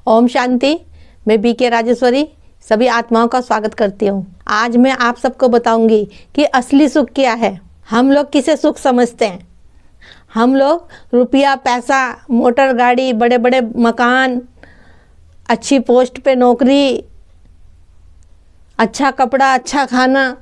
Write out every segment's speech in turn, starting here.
ओम शांति। मैं बीके राजेश्वरी सभी आत्माओं का स्वागत करती हूँ। आज मैं आप सबको बताऊंगी कि असली सुख क्या है। हम लोग किसे सुख समझते हैं? हम लोग रुपया, पैसा, मोटर गाड़ी, बड़े बड़े मकान, अच्छी पोस्ट पे नौकरी, अच्छा कपड़ा, अच्छा खाना,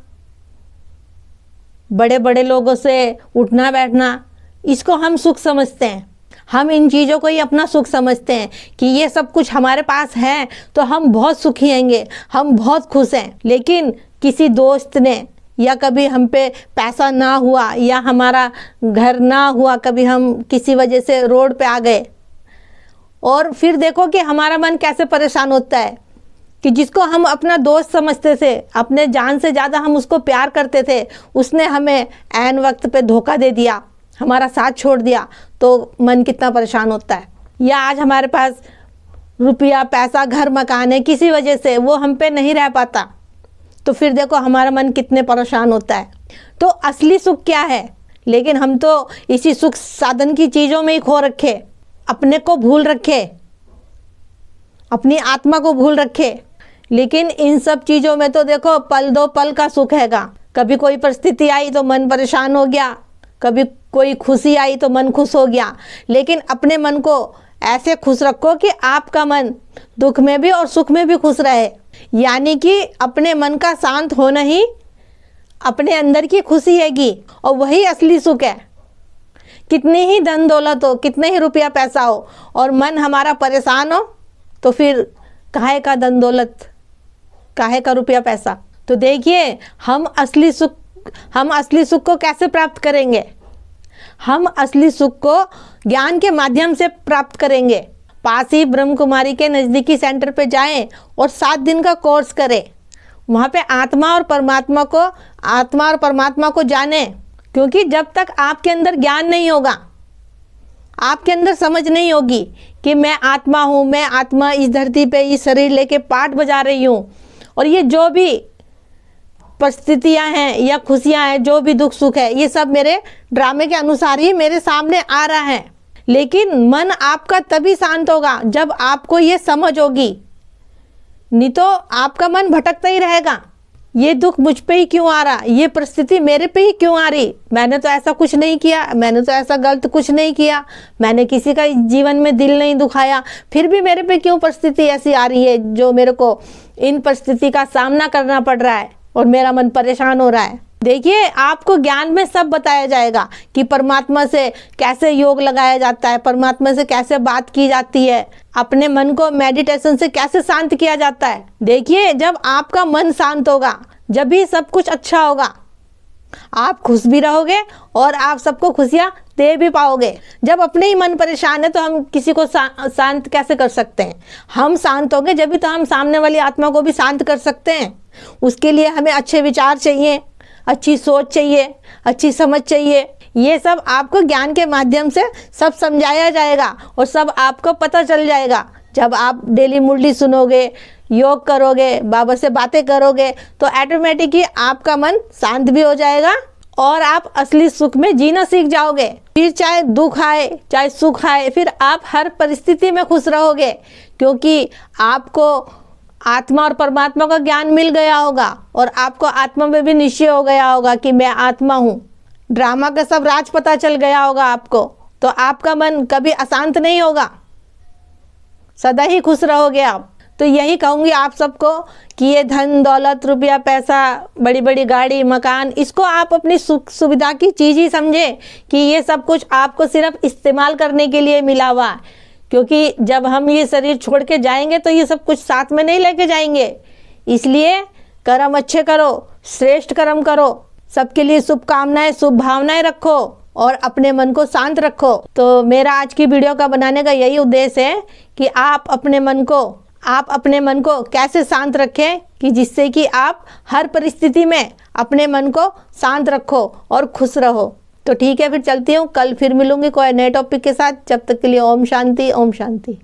बड़े बड़े लोगों से उठना बैठना, इसको हम सुख समझते हैं। हम इन चीज़ों को ही अपना सुख समझते हैं कि ये सब कुछ हमारे पास है तो हम बहुत सुखी होंगे, हम बहुत खुश हैं। लेकिन किसी दोस्त ने या कभी हम पे पैसा ना हुआ या हमारा घर ना हुआ, कभी हम किसी वजह से रोड पे आ गए और फिर देखो कि हमारा मन कैसे परेशान होता है कि जिसको हम अपना दोस्त समझते थे, अपने जान से ज़्यादा हम उसको प्यार करते थे, उसने हमें ऐन वक्त पे धोखा दे दिया, हमारा साथ छोड़ दिया, तो मन कितना परेशान होता है। या आज हमारे पास रुपया, पैसा, घर, मकान है, किसी वजह से वो हम पे नहीं रह पाता, तो फिर देखो हमारा मन कितने परेशान होता है। तो असली सुख क्या है? लेकिन हम तो इसी सुख साधन की चीज़ों में ही खो रखे, अपने को भूल रखे, अपनी आत्मा को भूल रखे। लेकिन इन सब चीज़ों में तो देखो पल दो पल का सुख हैगा। कभी कोई परिस्थिति आई तो मन परेशान हो गया, कभी कोई खुशी आई तो मन खुश हो गया। लेकिन अपने मन को ऐसे खुश रखो कि आपका मन दुख में भी और सुख में भी खुश रहे। यानी कि अपने मन का शांत होना ही अपने अंदर की खुशी हैगी और वही असली सुख है। कितनी ही धन दौलत हो, कितने ही रुपया पैसा हो और मन हमारा परेशान हो तो फिर काहे का धन दौलत, काहे का रुपया पैसा। तो देखिए हम असली सुख को कैसे प्राप्त करेंगे? हम असली सुख को ज्ञान के माध्यम से प्राप्त करेंगे। पास ही ब्रह्म कुमारी के नज़दीकी सेंटर पे जाएं और 7 दिन का कोर्स करें। वहाँ पे आत्मा और परमात्मा को जानें। क्योंकि जब तक आपके अंदर ज्ञान नहीं होगा, आपके अंदर समझ नहीं होगी कि मैं आत्मा हूँ, मैं आत्मा इस धरती पे इस शरीर लेके पाठ बजा रही हूँ और ये जो भी परिस्थितियाँ हैं या खुशियाँ हैं, जो भी दुख सुख है, ये सब मेरे ड्रामे के अनुसार ही मेरे सामने आ रहा है। लेकिन मन आपका तभी शांत होगा जब आपको ये समझ होगी, नहीं तो आपका मन भटकता ही रहेगा। ये दुख मुझ पे ही क्यों आ रहा, ये परिस्थिति मेरे पे ही क्यों आ रही, मैंने तो ऐसा कुछ नहीं किया, मैंने तो ऐसा गलत कुछ नहीं किया, मैंने किसी का जीवन में दिल नहीं दुखाया, फिर भी मेरे पे क्यों परिस्थिति ऐसी आ रही है जो मेरे को इन परिस्थिति का सामना करना पड़ रहा है और मेरा मन परेशान हो रहा है। देखिए आपको ज्ञान में सब बताया जाएगा कि परमात्मा से कैसे योग लगाया जाता है, परमात्मा से कैसे बात की जाती है, अपने मन को मेडिटेशन से कैसे शांत किया जाता है। देखिए जब आपका मन शांत होगा, जब भी सब कुछ अच्छा होगा, आप खुश भी रहोगे और आप सबको खुशियाँ दे भी पाओगे। जब अपने ही मन परेशान है तो हम किसी को शांत कैसे कर सकते हैं? हम शांत होंगे जब भी तो हम सामने वाली आत्मा को भी शांत कर सकते हैं। उसके लिए हमें अच्छे विचार चाहिए, अच्छी सोच चाहिए, अच्छी समझ चाहिए। ये सब आपको ज्ञान के माध्यम से सब समझाया जाएगा और सब आपको पता चल जाएगा। जब आप डेली मुरली सुनोगे, योग करोगे, बाबा से बातें करोगे तो ऑटोमेटिक ही आपका मन शांत भी हो जाएगा और आप असली सुख में जीना सीख जाओगे। फिर चाहे दुख आए चाहे सुख आए, फिर आप हर परिस्थिति में खुश रहोगे क्योंकि आपको आत्मा और परमात्मा का ज्ञान मिल गया होगा और आपको आत्मा में भी निश्चय हो गया होगा कि मैं आत्मा हूँ। ड्रामा का सब राज पता चल गया होगा आपको, तो आपका मन कभी अशांत नहीं होगा, सदा ही खुश रहोगे आप। तो यही कहूँगी आप सबको कि ये धन दौलत, रुपया पैसा, बड़ी बड़ी गाड़ी, मकान, इसको आप अपनी सुख सुविधा की चीज़ ही समझे कि ये सब कुछ आपको सिर्फ इस्तेमाल करने के लिए मिला हुआ है। क्योंकि जब हम ये शरीर छोड़ के जाएंगे तो ये सब कुछ साथ में नहीं लेके जाएंगे। इसलिए कर्म अच्छे करो, श्रेष्ठ कर्म करो, सबके लिए शुभकामनाएं, शुभ भावनाएं रखो और अपने मन को शांत रखो। तो मेरा आज की वीडियो का बनाने का यही उद्देश्य है कि आप अपने मन को कैसे शांत रखें कि जिससे कि आप हर परिस्थिति में अपने मन को शांत रखो और खुश रहो। तो ठीक है, फिर चलती हूँ, कल फिर मिलूंगी कोई नए टॉपिक के साथ। जब तक के लिए ओम शांति, ओम शांति।